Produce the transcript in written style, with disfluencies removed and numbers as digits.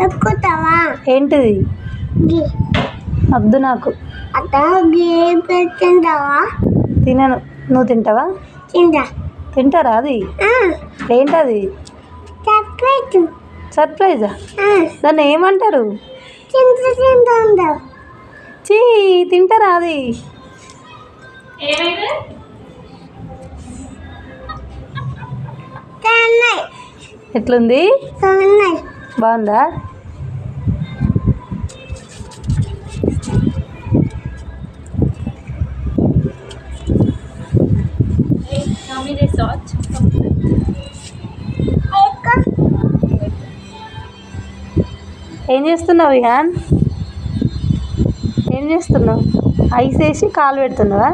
ఎక్కుతావా? ఏంటిది? వద్దు నాకు. తింటావా? తినను. నువ్వు తింటావా? తింటారా? అది ఏంటది? సర్ప్రైజా? దాన్ని ఏమంటారు? చీ, తింటారా అది? ఎట్లుంది? బాగుందా? ఏం చేస్తున్నావు ఇహాన్? ఏం చేస్తున్నావు? ఐస్ వేసి కాలు పెడుతున్నావా?